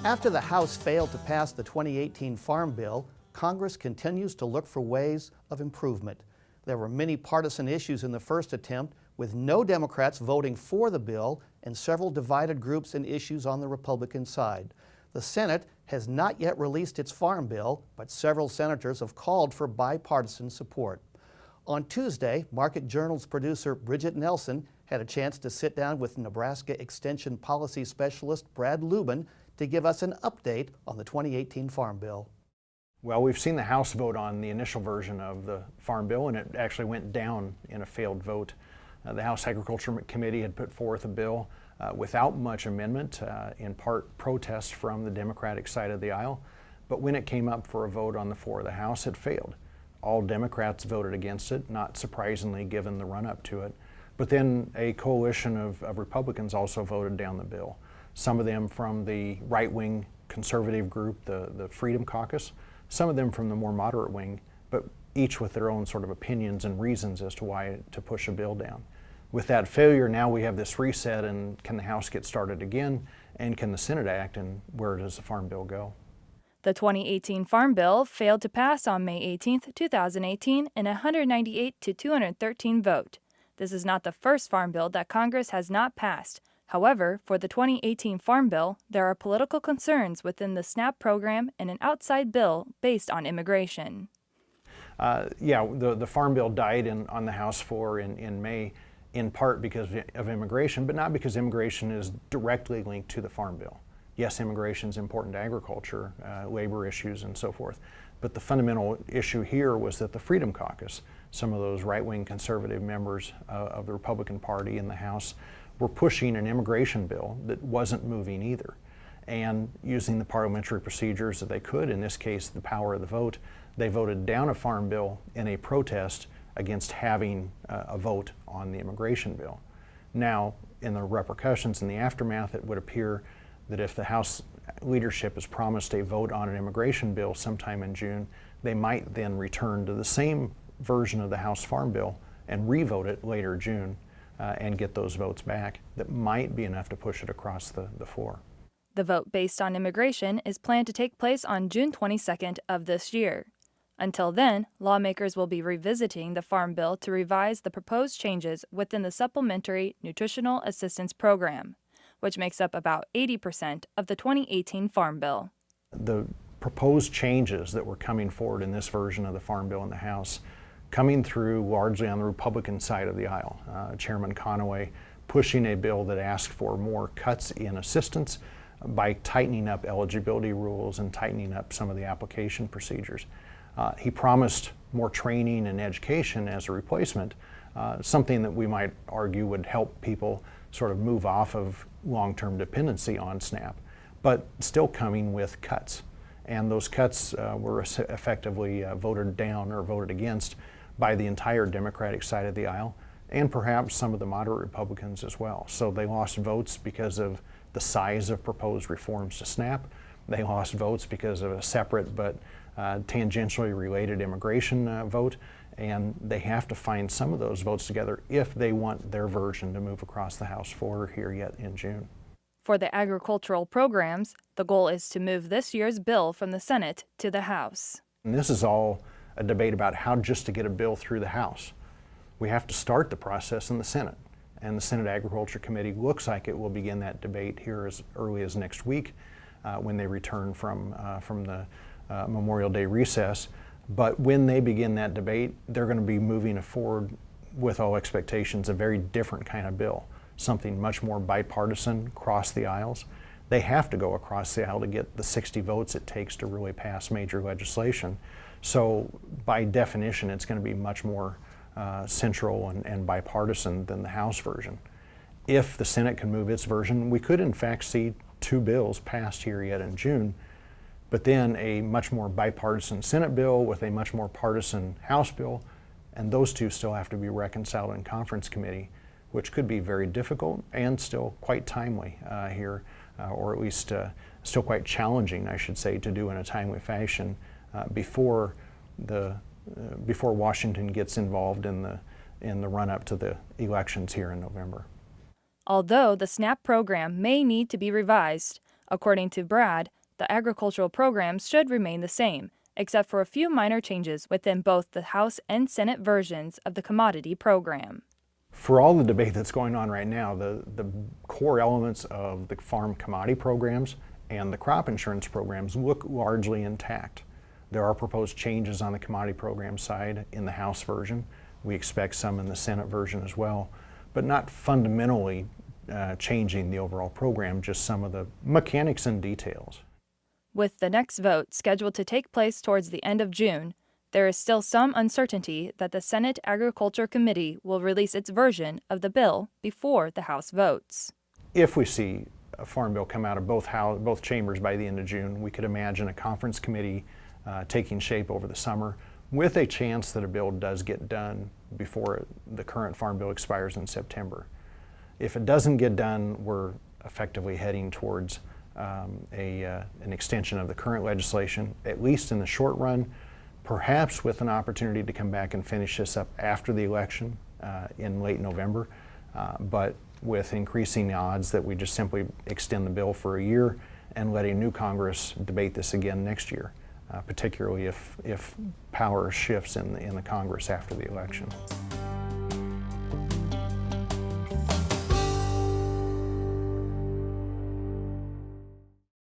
After the House failed to pass the 2018 Farm Bill, Congress continues to look for ways of improvement. There were many partisan issues in the first attempt, with no Democrats voting for the bill and several divided groups and issues on the Republican side. The Senate has not yet released its Farm Bill, but several senators have called for bipartisan support. On Tuesday, Market Journal's producer Bridget Nelson had a chance to sit down with Nebraska Extension Policy Specialist Brad Lubben to give us an update on the 2018 Farm Bill. Well, we've seen the House vote on the initial version of the Farm Bill, and it actually went down in a failed vote. The House Agriculture Committee had put forth a bill without much amendment, in part protest from the Democratic side of the aisle. But when it came up for a vote on the floor of the House, it failed. All Democrats voted against it, not surprisingly given the run-up to it. But then a coalition of Republicans also voted down the bill. Some of them from the right-wing conservative group, the Freedom Caucus, some of them from the more moderate wing, but each with their own sort of opinions and reasons as to why to push a bill down. With that failure, now we have this reset, and can the House get started again, and can the Senate act, and where does the Farm Bill go? The 2018 Farm Bill failed to pass on May 18, 2018 in a 198 to 213 vote. This is not the first Farm Bill that Congress has not passed. However, for the 2018 Farm Bill, there are political concerns within the SNAP program and an outside bill based on immigration. The Farm Bill died on the House floor in May, in part because of immigration, but not because immigration is directly linked to the Farm Bill. Yes, immigration is important to agriculture, labor issues, and so forth. But the fundamental issue here was that the Freedom Caucus, some of those right-wing conservative members of the Republican Party in the House, were pushing an immigration bill that wasn't moving either. And using the parliamentary procedures that they could, in this case the power of the vote, they voted down a Farm Bill in a protest against having a vote on the immigration bill. Now, in the repercussions in the aftermath, it would appear that if the House leadership has promised a vote on an immigration bill sometime in June, they might then return to the same version of the House Farm Bill and re-vote it later June and get those votes back. That might be enough to push it across the floor. The vote based on immigration is planned to take place on June 22nd of this year. Until then, lawmakers will be revisiting the Farm Bill to revise the proposed changes within the Supplementary Nutritional Assistance Program, which makes up about 80% of the 2018 Farm Bill. The proposed changes that were coming forward in this version of the Farm Bill in the House, coming through largely on the Republican side of the aisle. Chairman Conaway pushing a bill that asked for more cuts in assistance by tightening up eligibility rules and tightening up some of the application procedures. He promised more training and education as a replacement, something that we might argue would help people sort of move off of long-term dependency on SNAP, but still coming with cuts. And those cuts were effectively voted down or voted against by the entire Democratic side of the aisle, and perhaps some of the moderate Republicans as well. So they lost votes because of the size of proposed reforms to SNAP. They lost votes because of a separate but tangentially related immigration vote, and they have to find some of those votes together if they want their version to move across the House floor here yet in June. For the agricultural programs, the goal is to move this year's bill from the Senate to the House. And this is all a debate about how just to get a bill through the House. We have to start the process in the Senate, and the Senate Agriculture Committee looks like it will begin that debate here as early as next week when they return from the Memorial Day recess. But when they begin that debate, they're going to be moving forward with all expectations a very different kind of bill, something much more bipartisan, across the aisles. They have to go across the aisle to get the 60 votes it takes to really pass major legislation. So by definition, it's going to be much more central and bipartisan than the House version. If the Senate can move its version, we could in fact see two bills passed here yet in June, but then a much more bipartisan Senate bill with a much more partisan House bill, and those two still have to be reconciled in conference committee, which could be very difficult and still quite timely here, or at least still quite challenging, I should say, to do in a timely fashion before Washington gets involved in the run-up to the elections here in November. Although the SNAP program may need to be revised, According to Brad, the agricultural programs should remain the same, except for a few minor changes within both the House and Senate versions of the commodity program. For all the debate that's going on right now, the core elements of the farm commodity programs and the crop insurance programs look largely intact. There are proposed changes on the commodity program side in the House version. We expect some in the Senate version as well, but not fundamentally changing the overall program, just some of the mechanics and details. With the next vote scheduled to take place towards the end of June, there is still some uncertainty that the Senate Agriculture Committee will release its version of the bill before the House votes. If we see a farm bill come out of both chambers by the end of June, we could imagine a conference committee taking shape over the summer with a chance that a bill does get done before the current farm bill expires in September. If it doesn't get done, we're effectively heading towards an extension of the current legislation, at least in the short run, perhaps with an opportunity to come back and finish this up after the election in late November, but with increasing odds that we just simply extend the bill for a year and let a new Congress debate this again next year, particularly if power shifts in the Congress after the election.